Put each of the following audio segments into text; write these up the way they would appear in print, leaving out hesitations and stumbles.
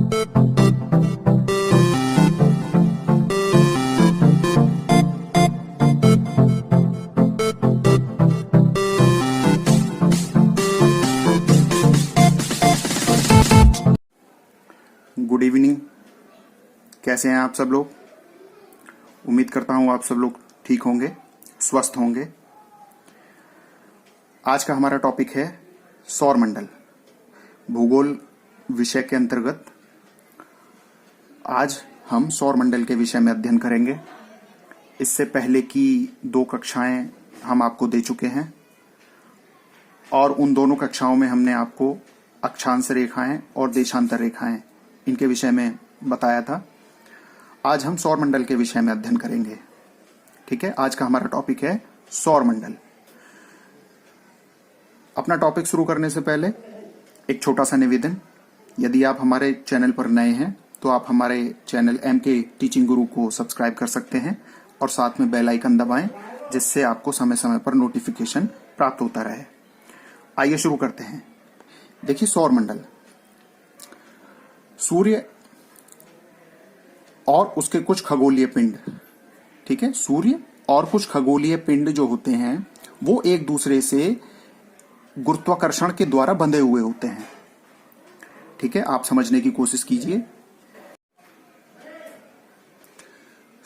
Good evening. कैसे हैं आप सब लोग? उम्मीद करता हूं आप सब लोग ठीक होंगे, स्वस्थ होंगे। आज का हमारा टॉपिक है सौरमंडल, भूगोल विषय के अंतर्गत। आज हम सौरमंडल के विषय में अध्ययन करेंगे। इससे पहले की 2 कक्षाएं हम आपको दे चुके हैं और उन दोनों कक्षाओं में हमने आपको अक्षांश रेखाएं और देशांतर रेखाएं इनके विषय में बताया था। आज हम सौरमंडल के विषय में अध्ययन करेंगे। ठीक है, आज का हमारा टॉपिक है सौरमंडल। अपना टॉपिक शुरू करने से पहले एक छोटा सा निवेदन। यदि आप हमारे चैनल पर नए हैं तो आप हमारे चैनल MK टीचिंग गुरु को सब्सक्राइब कर सकते हैं और साथ में बेल आइकन दबाएं, जिससे आपको समय समय पर नोटिफिकेशन प्राप्त होता रहे। आइए शुरू करते हैं। देखिए, सौरमंडल सूर्य और उसके कुछ खगोलीय पिंड, ठीक है, सूर्य और कुछ खगोलीय पिंड जो होते हैं वो एक दूसरे से गुरुत्वाकर्षण के द्वारा बंधे हुए होते हैं। ठीक है, आप समझने की कोशिश कीजिए।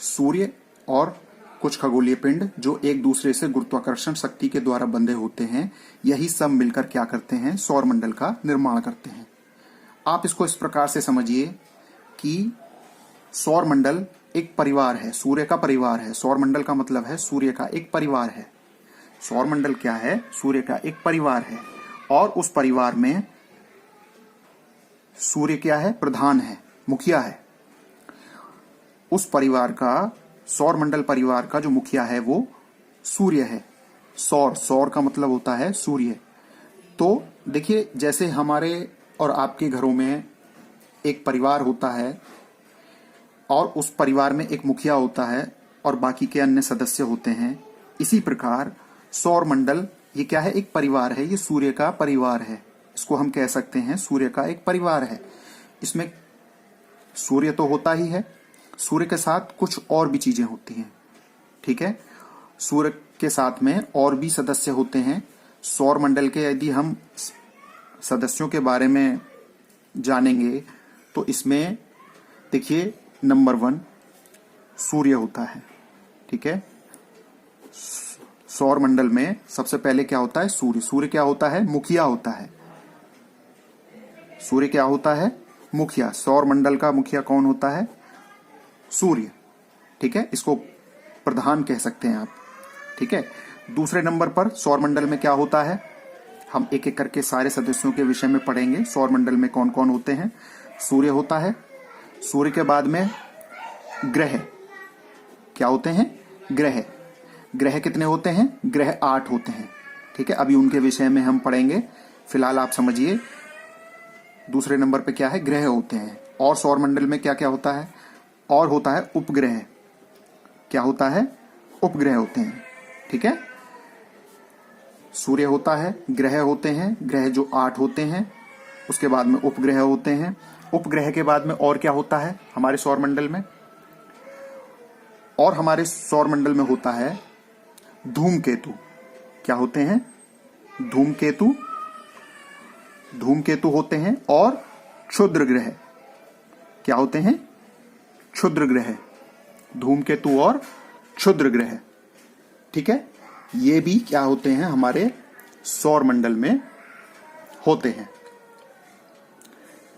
सूर्य और कुछ खगोलीय पिंड जो एक दूसरे से गुरुत्वाकर्षण शक्ति के द्वारा बंधे होते हैं, यही सब मिलकर क्या करते हैं? सौरमंडल का निर्माण करते हैं। आप इसको इस प्रकार से समझिए कि सौरमंडल एक परिवार है, सूर्य का परिवार है। सौरमंडल का मतलब है सूर्य का एक परिवार है। सौरमंडल क्या है? सूर्य का एक परिवार है और उस परिवार में सूर्य क्या है? प्रधान है, मुखिया है। उस परिवार का, सौरमंडल परिवार का जो मुखिया है वो सूर्य है। सौर का मतलब होता है सूर्य। तो देखिए, जैसे हमारे और आपके घरों में एक परिवार होता है और उस परिवार में एक मुखिया होता है और बाकी के अन्य सदस्य होते हैं, इसी प्रकार सौरमंडल ये क्या है? एक परिवार है। ये सूर्य का परिवार है। इसको हम कह सकते हैं सूर्य का एक परिवार है। इसमें सूर्य तो होता ही है, सूर्य के साथ कुछ और भी चीजें होती हैं। ठीक है, सूर्य के साथ में और भी सदस्य होते हैं। सौरमंडल के यदि हम सदस्यों के बारे में जानेंगे तो इसमें देखिए, नंबर 1 सूर्य होता है। ठीक है, सौरमंडल में सबसे पहले क्या होता है? सूर्य। सूर्य क्या होता है? मुखिया होता है। सूर्य क्या होता है? मुखिया। सौरमंडल का मुखिया कौन होता है? सूर्य। ठीक है, इसको प्रधान कह सकते हैं आप। ठीक है, दूसरे नंबर पर सौरमंडल में क्या होता है? हम एक एक करके सारे सदस्यों के विषय में पढ़ेंगे। सौरमंडल में कौन कौन होते हैं? सूर्य होता है। सूर्य के बाद में ग्रह। क्या होते हैं? ग्रह। ग्रह कितने होते हैं? ग्रह 8 होते हैं। ठीक है, अभी उनके विषय में हम पढ़ेंगे। फिलहाल आप समझिए, दूसरे नंबर पे क्या है? ग्रह होते हैं। और सौरमंडल में क्या क्या होता है? और होता है उपग्रह। क्या होता है? उपग्रह होते हैं। ठीक है, सूर्य होता है, ग्रह होते हैं, ग्रह जो 8 होते हैं, उसके बाद में उपग्रह होते हैं। उपग्रह के बाद में और क्या होता है हमारे सौरमंडल में? और हमारे सौरमंडल में होता है धूमकेतु। क्या होते हैं? धूमकेतु। धूमकेतु होते हैं। और क्षुद्र ग्रह। क्या होते हैं? क्षुद्र ग्रह। धूमकेतु और क्षुद्र ग्रह। ठीक है, ये भी क्या होते हैं? हमारे सौरमंडल में होते हैं।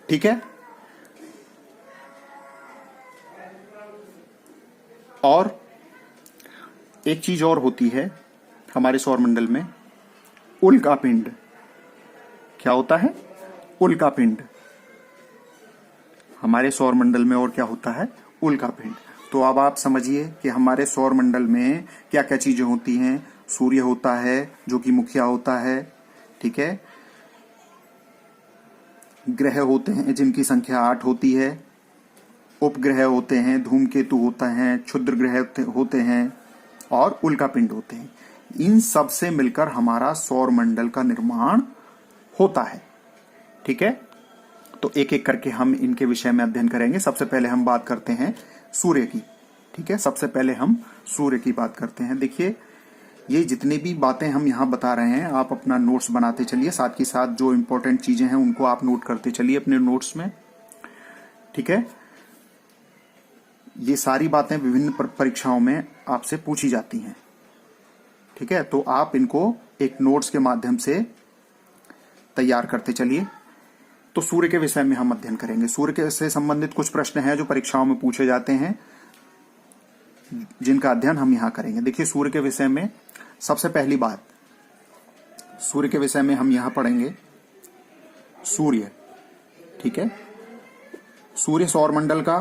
ठीक है, और एक चीज और होती है हमारे सौरमंडल में, उल्कापिंड। क्या होता है? उल्कापिंड। हमारे सौरमंडल में और क्या होता है? उल्कापिंड। तो अब आप समझिए कि हमारे सौरमंडल में क्या क्या चीजें होती हैं। सूर्य होता है जो कि मुखिया होता है। ठीक है, ग्रह होते हैं जिनकी संख्या 8 होती है। उपग्रह होते हैं, धूमकेतु होता है, क्षुद्र ग्रह होते हैं और उल्कापिंड होते हैं। इन सब से मिलकर हमारा सौरमंडल का निर्माण होता है। ठीक है, तो एक एक करके हम इनके विषय में अध्ययन करेंगे। सबसे पहले हम बात करते हैं सूर्य की। ठीक है, सबसे पहले हम सूर्य की बात करते हैं। देखिए, ये जितनी भी बातें हम यहाँ बता रहे हैं, आप अपना नोट्स बनाते चलिए, साथ ही साथ जो इंपॉर्टेंट चीजें हैं उनको आप नोट करते चलिए अपने नोट्स में। ठीक है, ये सारी बातें विभिन्न परीक्षाओं में आपसे पूछी जाती हैं। ठीक है, तो आप इनको एक नोट्स के माध्यम से तैयार करते चलिए। तो सूर्य के विषय में हम अध्ययन करेंगे। सूर्य के से संबंधित कुछ प्रश्न हैं जो परीक्षाओं में पूछे जाते हैं, जिनका अध्ययन हम यहां करेंगे। देखिए, सूर्य के विषय में सबसे पहली बात, सूर्य के विषय में हम यहां पढ़ेंगे सूर्य। ठीक है, सूर्य सौरमंडल का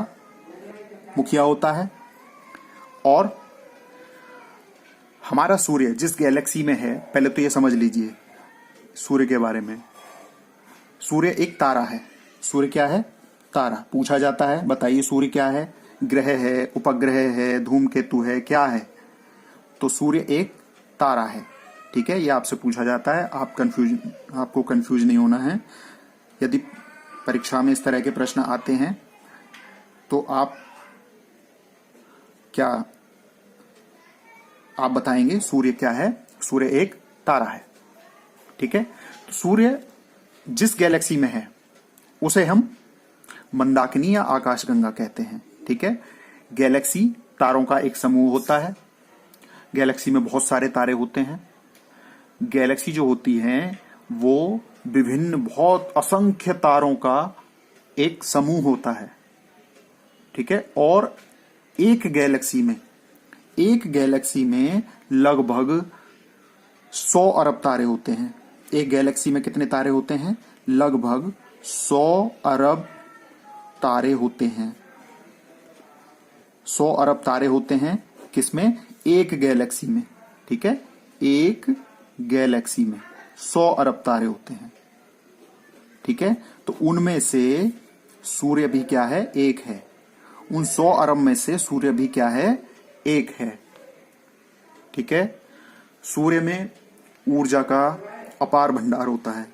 मुखिया होता है और हमारा सूर्य जिस गैलेक्सी में है, पहले तो ये समझ लीजिए सूर्य के बारे में। सूर्य एक तारा है। सूर्य क्या है? तारा। पूछा जाता है, बताइए सूर्य क्या है? ग्रह है, उपग्रह है, धूमकेतु है, क्या है? तो सूर्य एक तारा है। ठीक है, ये आपसे पूछा जाता है। आपको कंफ्यूज नहीं होना है। यदि परीक्षा में इस तरह के प्रश्न आते हैं तो आप बताएंगे सूर्य क्या है? सूर्य एक तारा है। ठीक है, तो सूर्य जिस गैलेक्सी में है उसे हम मंदाकिनी या आकाशगंगा कहते हैं। ठीक है, गैलेक्सी तारों का एक समूह होता है। गैलेक्सी में बहुत सारे तारे होते हैं। गैलेक्सी जो होती है वो विभिन्न बहुत असंख्य तारों का एक समूह होता है। ठीक है, और एक गैलेक्सी में लगभग 100 अरब तारे होते हैं। एक गैलेक्सी में कितने तारे होते हैं? लगभग 100 अरब तारे होते हैं। 100 अरब तारे होते हैं किसमें? एक गैलेक्सी में। ठीक है, एक गैलेक्सी में 100 अरब तारे होते हैं। ठीक है, तो उनमें से सूर्य भी क्या है? एक है। उन 100 अरब में से सूर्य भी क्या है? एक है। ठीक है, सूर्य में ऊर्जा का अपार भंडार होता है।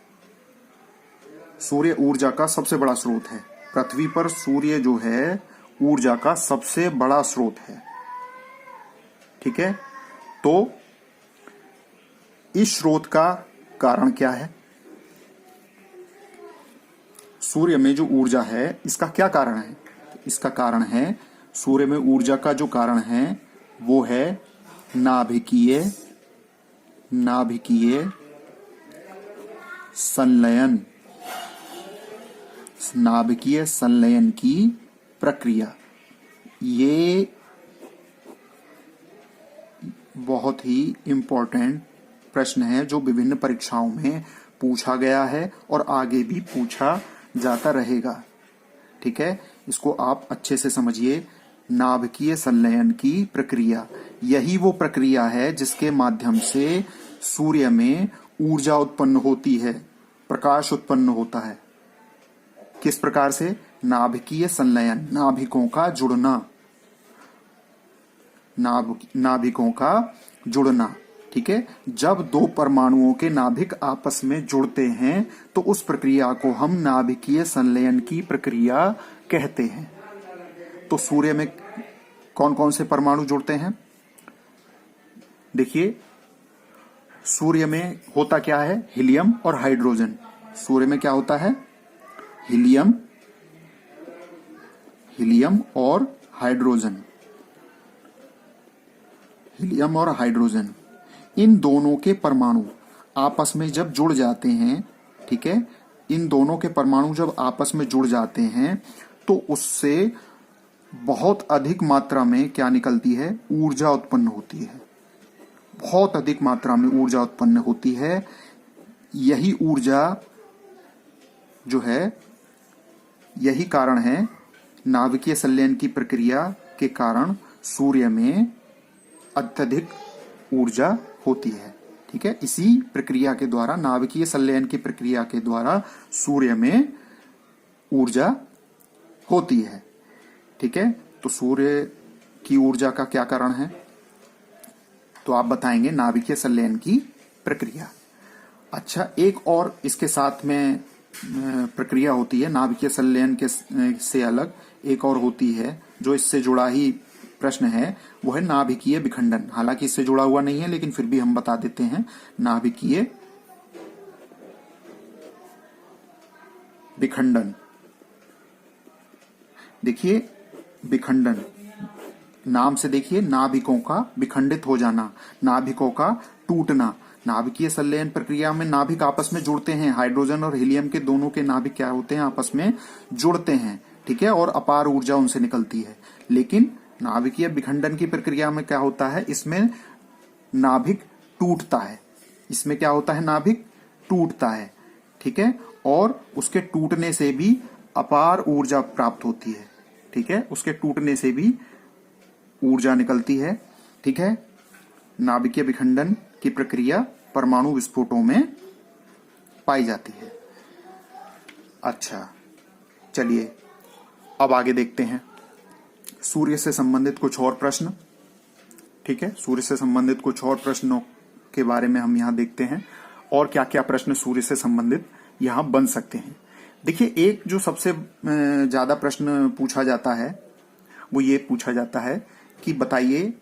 सूर्य ऊर्जा का सबसे बड़ा स्रोत है। पृथ्वी पर सूर्य जो है ऊर्जा का सबसे बड़ा स्रोत है। ठीक है, तो इस स्रोत का कारण क्या है? सूर्य में जो ऊर्जा है इसका क्या कारण है? इसका कारण है, सूर्य में ऊर्जा का जो कारण है वो है नाभिकीय संलयन। नाभिकीय संलयन की प्रक्रिया। ये बहुत ही इंपॉर्टेंट प्रश्न है जो विभिन्न परीक्षाओं में पूछा गया है और आगे भी पूछा जाता रहेगा। ठीक है, इसको आप अच्छे से समझिए। नाभिकीय संलयन की प्रक्रिया, यही वो प्रक्रिया है जिसके माध्यम से सूर्य में ऊर्जा उत्पन्न होती है, प्रकाश उत्पन्न होता है। किस प्रकार से? नाभिकीय संलयन, नाभिकों का जुड़ना। नाभिकों का जुड़ना। ठीक है, जब दो परमाणुओं के नाभिक आपस में जुड़ते हैं तो उस प्रक्रिया को हम नाभिकीय संलयन की प्रक्रिया कहते हैं। तो सूर्य में कौन कौन से परमाणु जुड़ते हैं? देखिए, सूर्य में होता क्या है? हीलियम और हाइड्रोजन। सूर्य में क्या होता है? हीलियम और हाइड्रोजन। हीलियम और हाइड्रोजन, इन दोनों के परमाणु आपस में जब जुड़ जाते हैं, ठीक है, इन दोनों के परमाणु जब आपस में जुड़ जाते हैं तो उससे बहुत अधिक मात्रा में क्या निकलती है? ऊर्जा उत्पन्न होती है। बहुत अधिक मात्रा में ऊर्जा उत्पन्न होती है। यही ऊर्जा जो है, यही कारण है नाभिकीय संलयन की प्रक्रिया के कारण सूर्य में अत्यधिक ऊर्जा होती है। ठीक है, इसी प्रक्रिया के द्वारा, नाभिकीय संलयन की प्रक्रिया के द्वारा सूर्य में ऊर्जा होती है। ठीक है, तो सूर्य की ऊर्जा का क्या कारण है? तो आप बताएंगे नाभिकीय संलयन की प्रक्रिया। अच्छा, एक और इसके साथ में प्रक्रिया होती है नाभिकीय संलयन के से अलग एक और होती है जो इससे जुड़ा ही प्रश्न है, वो है नाभिकीय विखंडन। हालांकि इससे जुड़ा हुआ नहीं है लेकिन फिर भी हम बता देते हैं नाभिकीय विखंडन। देखिए विखंडन नाम से देखिए, नाभिकों का विखंडित हो जाना, नाभिकों का टूटना। नाभिकीय संलयन प्रक्रिया में नाभिक आपस में जुड़ते हैं, हाइड्रोजन और हीलियम के दोनों के नाभिक क्या होते हैं, आपस में जुड़ते हैं, ठीक है, और अपार ऊर्जा उनसे निकलती है। लेकिन नाभिकीय विखंडन की प्रक्रिया में क्या होता है, इसमें नाभिक टूटता है। इसमें क्या होता है, नाभिक टूटता है, ठीक है, और उसके टूटने से भी अपार ऊर्जा प्राप्त होती है, ठीक है, उसके टूटने से भी ऊर्जा निकलती है, ठीक है। नाभिकीय विखंडन की प्रक्रिया परमाणु विस्फोटों में पाई जाती है। अच्छा चलिए अब आगे देखते हैं सूर्य से संबंधित कुछ और प्रश्न, ठीक है, सूर्य से संबंधित कुछ और प्रश्नों के बारे में हम यहां देखते हैं और क्या क्या प्रश्न सूर्य से संबंधित यहां बन सकते हैं। देखिए एक जो सबसे ज्यादा प्रश्न पूछा जाता है वो ये पूछा जाता है कि बताइए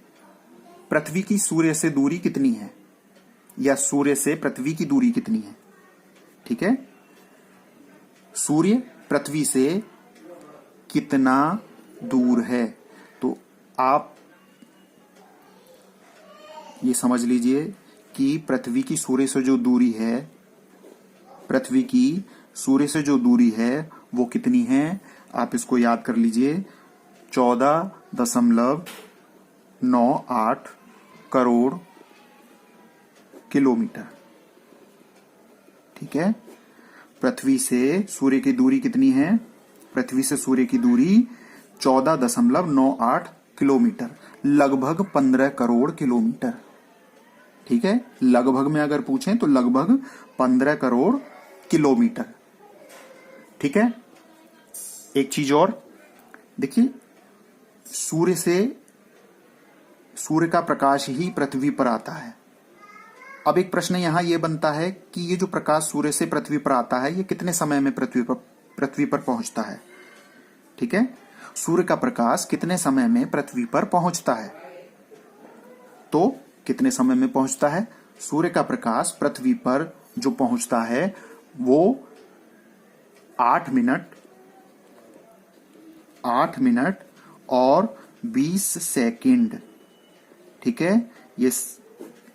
पृथ्वी की सूर्य से दूरी कितनी है, या सूर्य से पृथ्वी की दूरी कितनी है, ठीक है, सूर्य पृथ्वी से कितना दूर है। तो आप ये समझ लीजिए कि पृथ्वी की सूर्य से जो दूरी है, पृथ्वी की सूर्य से जो दूरी है वो कितनी है, आप इसको याद कर लीजिए, 14.98 करोड़ किलोमीटर, ठीक है। पृथ्वी से सूर्य की दूरी कितनी है, पृथ्वी से सूर्य की दूरी 14.98 किलोमीटर, लगभग 15 करोड़ किलोमीटर, ठीक है, लगभग में अगर पूछें तो लगभग 15 करोड़ किलोमीटर, ठीक है। एक चीज और देखिए, सूर्य का प्रकाश ही पृथ्वी पर आता है। अब एक प्रश्न यहां यह बनता है कि ये जो प्रकाश सूर्य से पृथ्वी पर आता है ये कितने समय में पृथ्वी पर पहुंचता है, ठीक है, सूर्य का प्रकाश कितने समय में पृथ्वी पर पहुंचता है। तो कितने समय में पहुंचता है, सूर्य का प्रकाश पृथ्वी पर जो पहुंचता है वो 8 मिनट और 20 सेकंड, ठीक है, ये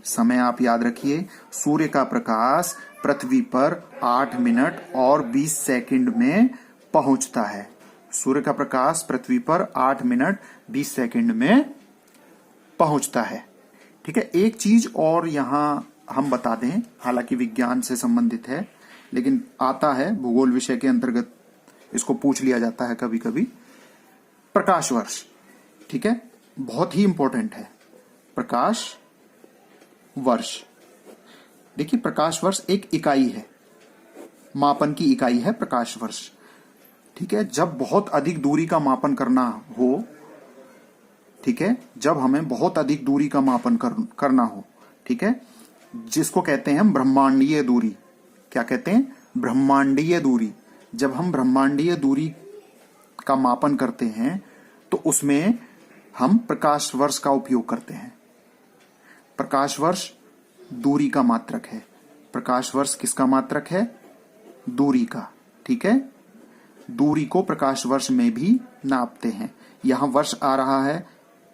समय आप याद रखिए। सूर्य का प्रकाश पृथ्वी पर 8 मिनट और 20 सेकंड में पहुंचता है। सूर्य का प्रकाश पृथ्वी पर 8 मिनट 20 सेकंड में पहुंचता है, ठीक है। एक चीज और यहां हम बता दें, हालांकि विज्ञान से संबंधित है लेकिन आता है भूगोल विषय के अंतर्गत, इसको पूछ लिया जाता है कभी कभी, प्रकाश वर्ष, ठीक है, बहुत ही इंपॉर्टेंट है प्रकाश वर्ष। देखिए प्रकाश वर्ष एक इकाई है, मापन की इकाई है प्रकाश वर्ष, ठीक है। जब बहुत अधिक दूरी का मापन करना हो, ठीक है, जब हमें बहुत अधिक दूरी का मापन करना हो, ठीक है, जिसको कहते हैं हम ब्रह्मांडीय दूरी। क्या कहते हैं, ब्रह्मांडीय दूरी। जब हम ब्रह्मांडीय दूरी का मापन करते हैं तो उसमें हम प्रकाश वर्ष का उपयोग करते हैं। प्रकाश वर्ष दूरी का मात्रक है। प्रकाश वर्ष किसका मात्रक है, दूरी का, ठीक है। दूरी को प्रकाश वर्ष में भी नापते हैं। यहां वर्ष आ रहा है,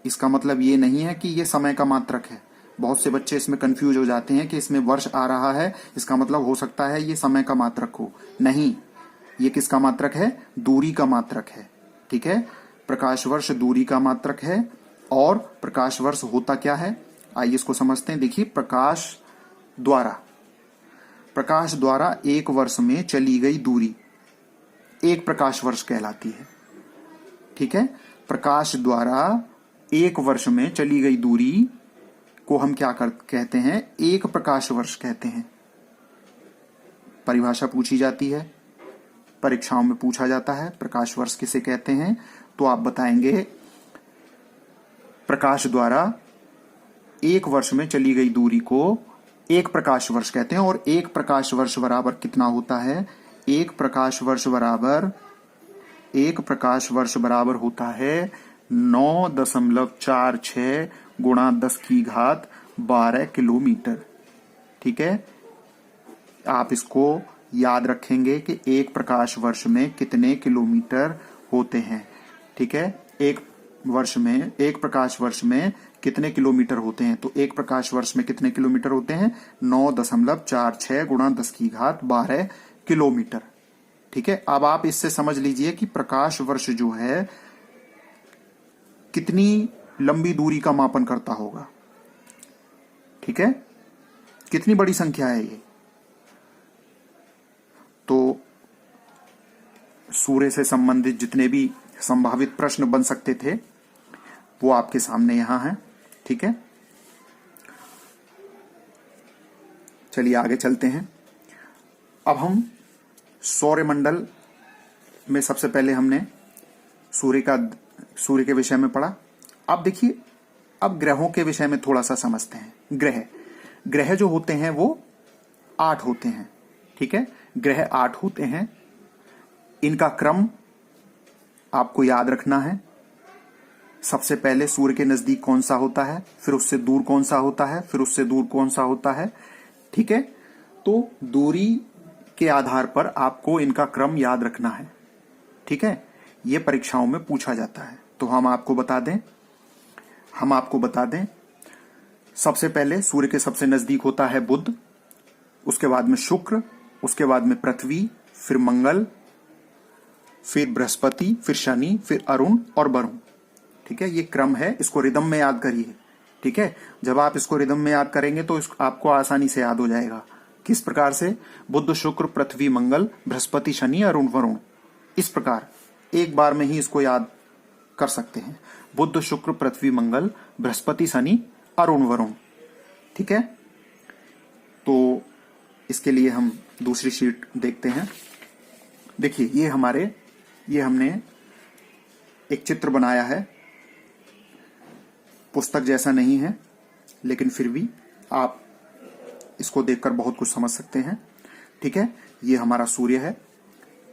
इसका मतलब ये नहीं है कि ये समय का मात्रक है। बहुत से बच्चे इसमें कंफ्यूज हो जाते हैं कि इसमें वर्ष आ रहा है इसका मतलब हो सकता है ये समय का मात्रक हो। नहीं, ये किसका मात्रक है, दूरी का मात्रक है, ठीक है। प्रकाश वर्ष दूरी का मात्रक है। और प्रकाश वर्ष होता क्या है, आइए इसको समझते हैं। देखिए प्रकाश द्वारा एक वर्ष में चली गई दूरी एक प्रकाश वर्ष कहलाती है, ठीक है। प्रकाश द्वारा एक वर्ष में चली गई दूरी को हम क्या कहते हैं, एक प्रकाश वर्ष कहते हैं। परिभाषा पूछी जाती है, परीक्षाओं में पूछा जाता है प्रकाश वर्ष किसे कहते हैं, तो आप बताएंगे प्रकाश द्वारा एक वर्ष में चली गई दूरी को एक प्रकाश वर्ष कहते हैं। और एक प्रकाश वर्ष बराबर कितना होता है, 1 प्रकाश वर्ष बराबर होता है 9.46 गुणा 10⁻12 किलोमीटर। ठीक है, आप इसको याद रखेंगे कि 1 प्रकाश वर्ष में कितने किलोमीटर होते हैं। ठीक है, एक प्रकाश वर्ष में कितने किलोमीटर होते हैं, तो 1 प्रकाश वर्ष में कितने किलोमीटर होते हैं, 9.46 गुणा 10⁻12 किलोमीटर। ठीक है, अब आप इससे समझ लीजिए कि प्रकाश वर्ष जो है कितनी लंबी दूरी का मापन करता होगा। ठीक है, कितनी बड़ी संख्या है ये। तो सूर्य से संबंधित जितने भी संभावित प्रश्न बन सकते थे वो आपके सामने यहां हैं। ठीक है, चलिए आगे चलते हैं। अब हम सौरमंडल में सबसे पहले हमने सूर्य के विषय में पढ़ा। अब देखिए, अब ग्रहों के विषय में थोड़ा सा समझते हैं। ग्रह जो होते हैं वो 8 होते हैं। ठीक है, ग्रह 8 होते हैं। इनका क्रम आपको याद रखना है। सबसे पहले सूर्य के नजदीक कौन सा होता है, फिर उससे दूर कौन सा होता है, फिर उससे दूर कौन सा होता है। ठीक है, तो दूरी के आधार पर आपको इनका क्रम याद रखना है। ठीक है, यह परीक्षाओं में पूछा जाता है। तो हम आपको बता दें, सबसे पहले सूर्य के सबसे नजदीक होता है बुध, उसके बाद में शुक्र, उसके बाद में पृथ्वी, फिर मंगल, फिर बृहस्पति, फिर शनि, फिर अरुण और वरुण। ठीक है, ये क्रम है, इसको रिदम में याद करिए। ठीक है, जब आप इसको रिदम में याद करेंगे तो आपको आसानी से याद हो जाएगा। किस प्रकार से, बुध, शुक्र, पृथ्वी, मंगल, बृहस्पति, शनि, अरुण, वरुण। इस प्रकार एक बार में ही इसको याद कर सकते हैं। बुध, शुक्र, पृथ्वी, मंगल, बृहस्पति, शनि, अरुण, वरुण। ठीक है, तो इसके लिए हम दूसरी शीट देखते हैं। देखिए, ये हमने एक चित्र बनाया है। पुस्तक जैसा नहीं है, लेकिन फिर भी आप इसको देखकर बहुत कुछ समझ सकते हैं। ठीक है, ये हमारा सूर्य है।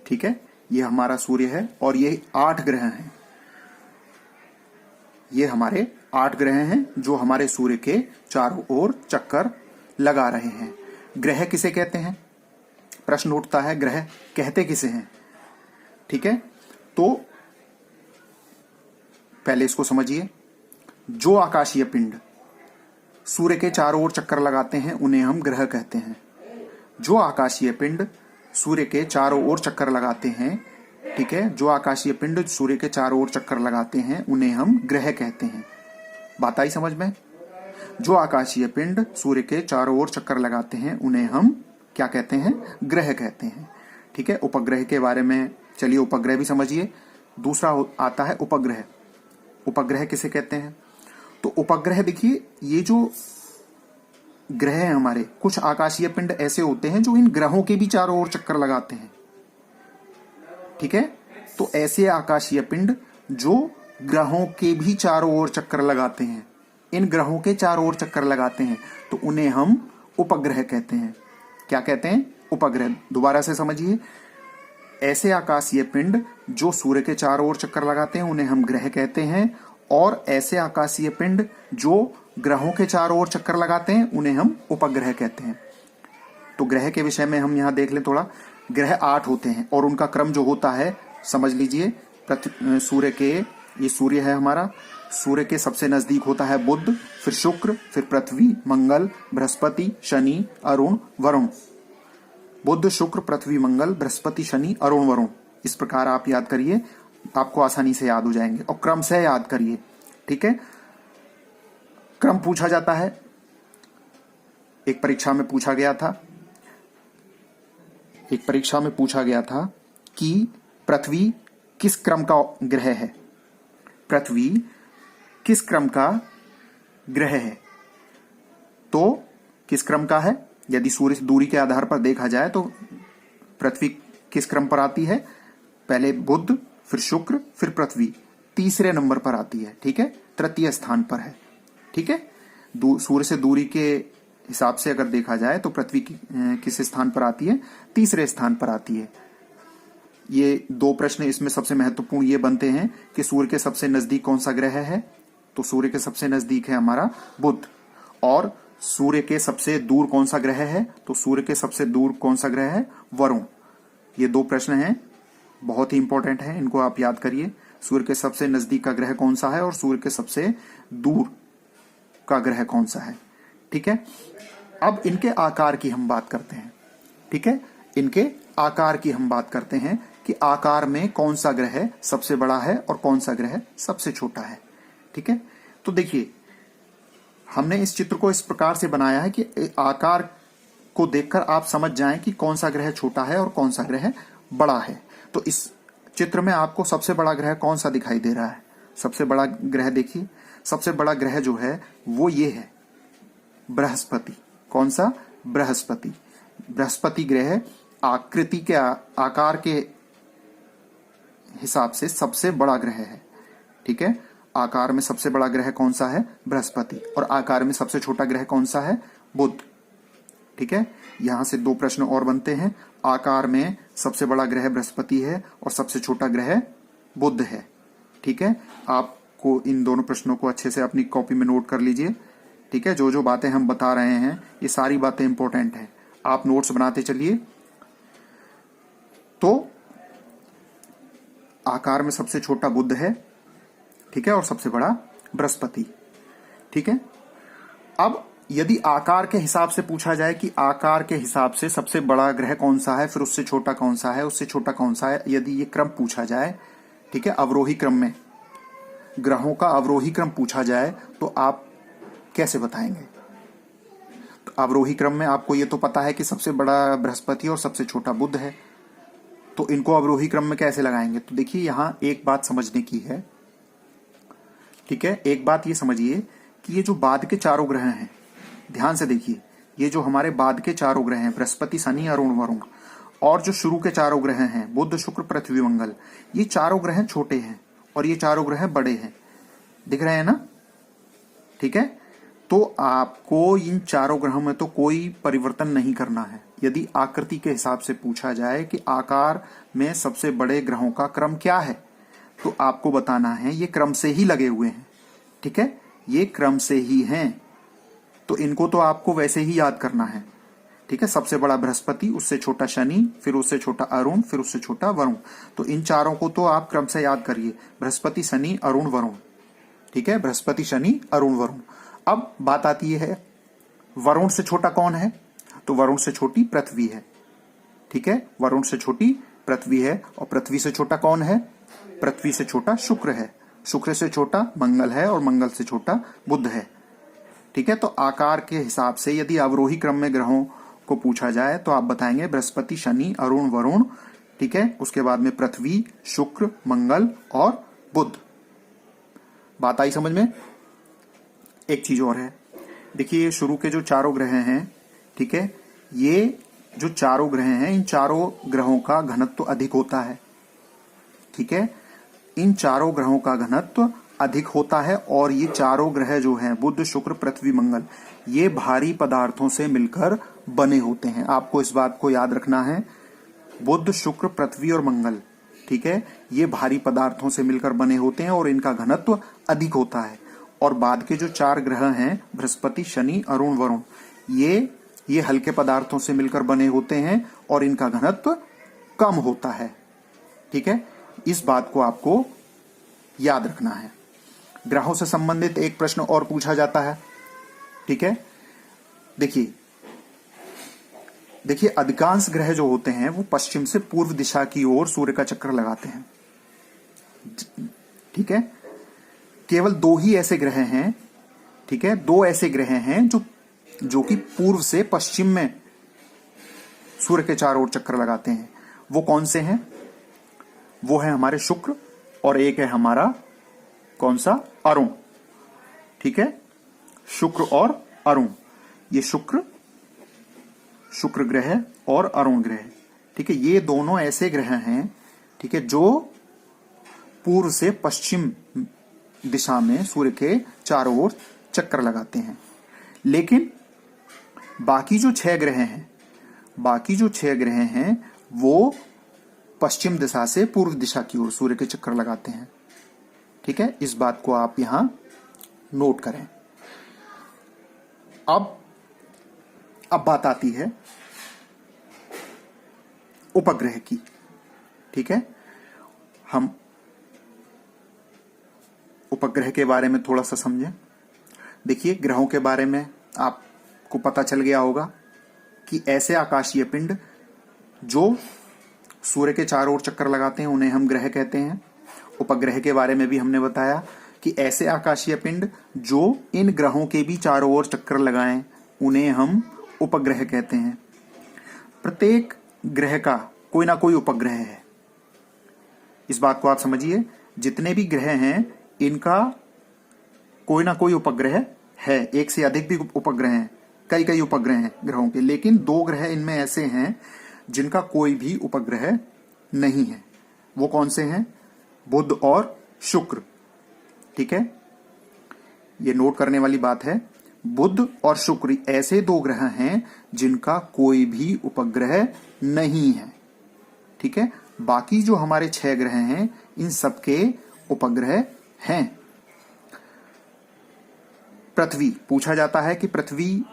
ठीक है, ये हमारा सूर्य है और ये 8 ग्रह हैं। ये हमारे 8 ग्रह हैं जो हमारे सूर्य के चारों ओर चक्कर लगा रहे हैं। ग्रह किसे कहते हैं, प्रश्न उठता है, ग्रह कहते किसे हैं। ठीक है, तो पहले इसको समझिए। जो आकाशीय पिंड सूर्य के चारों ओर चक्कर लगाते हैं उन्हें हम ग्रह कहते हैं। जो आकाशीय पिंड सूर्य के चारों ओर चक्कर लगाते हैं, ठीक है, जो आकाशीय पिंड सूर्य के चारों ओर चक्कर लगाते हैं उन्हें हम ग्रह कहते हैं। बात आई समझ में। जो आकाशीय पिंड सूर्य के चारों ओर चक्कर लगाते हैं उन्हें हम क्या कहते हैं, ग्रह कहते हैं। ठीक है, उपग्रह के बारे में चलिए उपग्रह भी समझिए। दूसरा आता है उपग्रह। उपग्रह किसे कहते हैं, तो उपग्रह देखिए, ये जो ग्रह हैं हमारे, कुछ आकाशीय पिंड ऐसे होते हैं जो इन ग्रहों के भी चारों ओर चक्कर लगाते हैं। ठीक है, तो ऐसे आकाशीय पिंड जो ग्रहों के भी चारों ओर चक्कर लगाते हैं, इन ग्रहों के चारों ओर चक्कर लगाते हैं, तो उन्हें हम उपग्रह कहते हैं। क्या कहते हैं, उपग्रह। दोबारा से समझिए, ऐसे आकाशीय पिंड जो सूर्य के चारों ओर चक्कर लगाते हैं उन्हें हम ग्रह कहते हैं, और ऐसे आकाशीय पिंड जो ग्रहों के चारों ओर चक्कर लगाते हैं उन्हें हम उपग्रह कहते हैं। तो ग्रह के विषय में हम यहां देख लें थोड़ा। ग्रह 8 होते हैं और उनका क्रम जो होता है समझ लीजिए। ये सूर्य है हमारा, सूर्य के सबसे नजदीक होता है बुध, फिर शुक्र, फिर पृथ्वी, मंगल, बृहस्पति, शनि, अरुण, वरुण। बुध, शुक्र, पृथ्वी, मंगल, बृहस्पति, शनि, अरुण, वरुण। इस प्रकार आप याद करिए, आपको आसानी से याद हो जाएंगे। और क्रम से याद करिए। ठीक है, क्रम पूछा जाता है। एक परीक्षा में पूछा गया था कि पृथ्वी किस क्रम का ग्रह है। पृथ्वी किस क्रम का ग्रह है, तो किस क्रम का है। यदि सूर्य से दूरी के आधार पर देखा जाए तो पृथ्वी किस क्रम पर आती है, पहले बुध, फिर शुक्र, फिर पृथ्वी, तीसरे नंबर पर आती है। ठीक है, तृतीय स्थान पर है। ठीक है, सूर्य से दूरी के हिसाब से अगर देखा जाए तो पृथ्वी किस स्थान पर आती है, तीसरे स्थान पर आती है। ये दो प्रश्न इसमें सबसे महत्वपूर्ण ये बनते हैं कि सूर्य के सबसे नजदीक कौन सा ग्रह है, तो सूर्य के सबसे नजदीक है हमारा बुध। और सूर्य के सबसे दूर कौन सा ग्रह है, तो सूर्य के सबसे दूर कौन सा ग्रह है, वरुण। ये दो प्रश्न हैं, बहुत ही इंपॉर्टेंट है, इनको आप याद करिए। सूर्य के सबसे नजदीक का ग्रह कौन सा है और सूर्य के सबसे दूर का ग्रह कौन सा है। ठीक है, अब इनके आकार की हम बात करते हैं। ठीक है, इनके आकार की हम बात करते हैं कि आकार में कौन सा ग्रह सबसे बड़ा है और कौन सा ग्रह सबसे छोटा है। ठीक है, तो देखिए हमने इस चित्र को इस प्रकार से बनाया है कि आकार को देखकर आप समझ जाएं कि कौन सा ग्रह छोटा है और कौन सा ग्रह बड़ा है। तो इस चित्र में आपको सबसे बड़ा ग्रह कौन सा दिखाई दे रहा है? सबसे बड़ा ग्रह देखिए, सबसे बड़ा ग्रह जो है वो ये है, बृहस्पति। कौन सा? बृहस्पति। बृहस्पति ग्रह आकृति के आकार के हिसाब से सबसे बड़ा ग्रह है। ठीक है, आकार में सबसे बड़ा ग्रह कौन सा है? बृहस्पति। और आकार में सबसे छोटा ग्रह कौन सा है? बुध। ठीक है, यहां से दो प्रश्न और बनते हैं। आकार में सबसे बड़ा ग्रह बृहस्पति है और सबसे छोटा ग्रह बुध है। ठीक है, आपको इन दोनों प्रश्नों को अच्छे से अपनी कॉपी में नोट कर लीजिए। ठीक है, जो जो बातें हम बता रहे हैं ये सारी बातें इंपॉर्टेंट हैं, आप नोट्स बनाते चलिए। तो आकार में सबसे छोटा बुध है, ठीक है, और सबसे बड़ा बृहस्पति। ठीक है, अब यदि आकार के हिसाब से पूछा जाए कि आकार के हिसाब से सबसे बड़ा ग्रह कौन सा है, फिर उससे छोटा कौन सा है, उससे छोटा कौन सा है, यदि ये क्रम पूछा जाए, ठीक है, अवरोही क्रम में ग्रहों का अवरोही क्रम पूछा जाए तो आप कैसे बताएंगे? तो अवरोही क्रम में आपको ये तो पता है कि सबसे बड़ा बृहस्पति और सबसे छोटा बुध है, तो इनको अवरोही क्रम में कैसे लगाएंगे? तो देखिए यहां एक बात समझने की है। ठीक है, एक बात ये समझिए कि ये जो बाद के चारों ग्रह हैं, ध्यान से देखिए, ये जो हमारे बाद के चारों ग्रह हैं, बृहस्पति, शनि, अरुण, वरुण, और जो शुरू के चारों ग्रह हैं, बुध, शुक्र, पृथ्वी, मंगल, ये चारों ग्रह छोटे हैं और ये चारों ग्रह बड़े हैं। दिख रहे हैं ना? ठीक है, तो आपको इन चारों ग्रहों में तो कोई परिवर्तन नहीं करना है। यदि आकृति के हिसाब से पूछा जाए कि आकार में सबसे बड़े ग्रहों का क्रम क्या है, तो आपको बताना है ये क्रम से ही लगे हुए हैं। ठीक है, ये क्रम से ही हैं, तो इनको तो आपको वैसे ही याद करना है। ठीक है, सबसे बड़ा बृहस्पति, उससे छोटा शनि, फिर उससे छोटा अरुण, फिर उससे छोटा वरुण। तो इन चारों को तो आप क्रम से याद करिए, बृहस्पति, शनि, अरुण, वरुण। ठीक है, बृहस्पति, शनि, अरुण, वरुण। अब बात आती है वरुण से छोटा कौन है? तो वरुण से छोटी पृथ्वी है। ठीक है, वरुण से छोटी पृथ्वी है। और पृथ्वी से छोटा कौन है? पृथ्वी से छोटा शुक्र है, शुक्र से छोटा मंगल है और मंगल से छोटा बुध है। ठीक है, तो आकार के हिसाब से यदि अवरोही क्रम में ग्रहों को पूछा जाए तो आप बताएंगे बृहस्पति, शनि, अरुण, वरुण। ठीक है, उसके बाद में पृथ्वी, शुक्र, मंगल और बुध। बात आई समझ में? एक चीज और है, देखिए शुरू के जो चारों ग्रह हैं, ठीक है, ये जो चारों ग्रह हैं, इन चारों ग्रहों का घनत्व अधिक होता है। ठीक है, इन चारों ग्रहों का घनत्व अधिक होता है और ये चारों ग्रह जो हैं, बुध, शुक्र, पृथ्वी, मंगल, ये भारी पदार्थों से मिलकर बने होते हैं। आपको इस बात को याद रखना है, बुध, शुक्र, पृथ्वी और मंगल, ठीक है, ये भारी पदार्थों से मिलकर बने होते हैं और इनका घनत्व अधिक होता है। और बाद के जो चार ग्रह हैं, बृहस्पति, शनि, अरुण, वरुण, ये हल्के पदार्थों से मिलकर बने होते हैं और इनका घनत्व कम होता है। ठीक है, इस बात को आपको याद रखना है। ग्रहों से संबंधित एक प्रश्न और पूछा जाता है। ठीक है, देखिए अधिकांश ग्रह जो होते हैं वो पश्चिम से पूर्व दिशा की ओर सूर्य का चक्कर लगाते हैं। ठीक है, केवल दो ही ऐसे ग्रह हैं, ठीक है, दो ऐसे ग्रह हैं जो कि पूर्व से पश्चिम में सूर्य के चारों ओर चक्कर लगाते हैं। वो कौन से हैं? वो है हमारे शुक्र और एक है हमारा कौन सा? अरुण। ठीक है, शुक्र और अरुण, ये शुक्र ग्रह और अरुण ग्रह। ठीक है, ये दोनों ऐसे ग्रह हैं, ठीक है, जो पूर्व से पश्चिम दिशा में सूर्य के चारों ओर चक्कर लगाते हैं। लेकिन बाकी जो छह ग्रह हैं वो पश्चिम दिशा से पूर्व दिशा की ओर सूर्य के चक्कर लगाते हैं। ठीक है, इस बात को आप यहां नोट करें। अब बात आती है उपग्रह की। ठीक है, हम उपग्रह के बारे में थोड़ा सा समझें। देखिए, ग्रहों के बारे में आपको पता चल गया होगा कि ऐसे आकाशीय पिंड जो सूर्य के चारों ओर चक्कर लगाते हैं उन्हें हम ग्रह कहते हैं। उपग्रह के बारे में भी हमने बताया कि ऐसे आकाशीय पिंड जो इन ग्रहों के भी चारों ओर चक्कर लगाएं उन्हें हम उपग्रह कहते हैं। प्रत्येक ग्रह का कोई ना कोई उपग्रह है। इस बात को आप समझिए, जितने भी ग्रह हैं इनका कोई ना कोई उपग्रह है। एक से अधिक भी उपग्रह हैं, कई कई उपग्रह हैं ग्रहों के, लेकिन 2 ग्रह इनमें ऐसे हैं जिनका कोई भी उपग्रह नहीं है। वो कौन से हैं? बुध और शुक्र। ठीक है, ये नोट करने वाली बात है। बुध और शुक्र ऐसे 2 ग्रह हैं जिनका कोई भी उपग्रह नहीं है। ठीक है, बाकी जो हमारे 6 ग्रह हैं इन सबके उपग्रह हैं। पृथ्वी पूछा जाता है कि पृथ्वी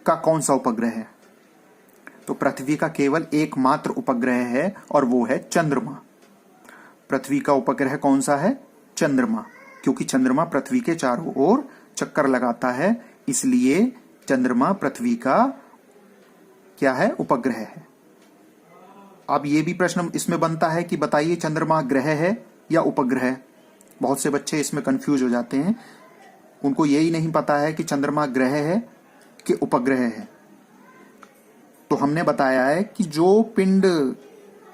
का कौन सा उपग्रह है, तो पृथ्वी का केवल एकमात्र उपग्रह है और वो है चंद्रमा। पृथ्वी का उपग्रह कौन सा है? चंद्रमा, क्योंकि चंद्रमा पृथ्वी के चारों ओर चक्कर लगाता है, इसलिए चंद्रमा पृथ्वी का क्या है? उपग्रह है। अब ये भी प्रश्न इसमें बनता है कि बताइए चंद्रमा ग्रह है या उपग्रह? बहुत से बच्चे इसमें कंफ्यूज हो जाते हैं, उनको यही नहीं पता है कि चंद्रमा ग्रह है कि उपग्रह है। तो हमने बताया है कि जो पिंड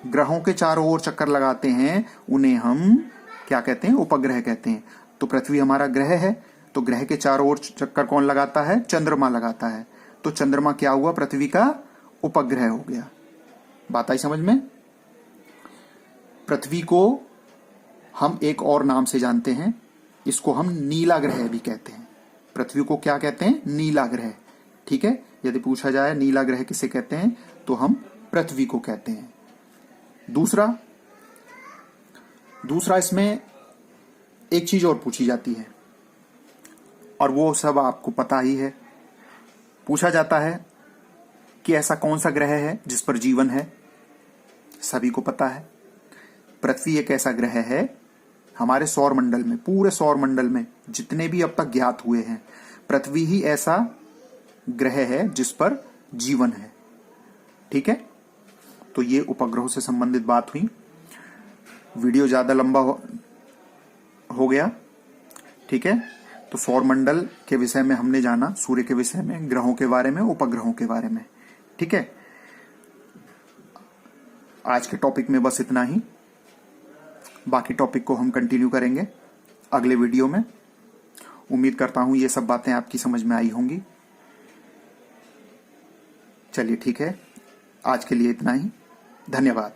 ग्रहों के चारों ओर चक्कर लगाते हैं उन्हें हम क्या कहते हैं? उपग्रह कहते हैं। तो पृथ्वी हमारा ग्रह है, तो ग्रह के चारों ओर चक्कर कौन लगाता है? चंद्रमा लगाता है। तो चंद्रमा क्या हुआ? पृथ्वी का उपग्रह हो गया। बात आई समझ में? पृथ्वी को हम एक और नाम से जानते हैं, इसको हम नीला ग्रह भी कहते हैं। पृथ्वी को क्या कहते हैं? नीला ग्रह। ठीक है, यदि पूछा जाए नीला ग्रह किसे कहते हैं तो हम पृथ्वी को कहते हैं। दूसरा इसमें एक चीज और पूछी जाती है और वो सब आपको पता ही है। पूछा जाता है कि ऐसा कौन सा ग्रह है जिस पर जीवन है? सभी को पता है, पृथ्वी एक ऐसा ग्रह है हमारे सौर मंडल में, पूरे सौर मंडल में जितने भी अब तक ज्ञात हुए हैं, पृथ्वी ही ऐसा ग्रह है जिस पर जीवन है। ठीक है, तो ये उपग्रहों से संबंधित बात हुई। वीडियो ज्यादा लंबा हो गया। ठीक है, तो सौर मंडल के विषय में हमने जाना, सूर्य के विषय में, ग्रहों के बारे में, उपग्रहों के बारे में। ठीक है, आज के टॉपिक में बस इतना ही। बाकी टॉपिक को हम कंटिन्यू करेंगे अगले वीडियो में। उम्मीद करता हूं ये सब बातें आपकी समझ में आई होंगी। चलिए ठीक है, आज के लिए इतना ही। धन्यवाद।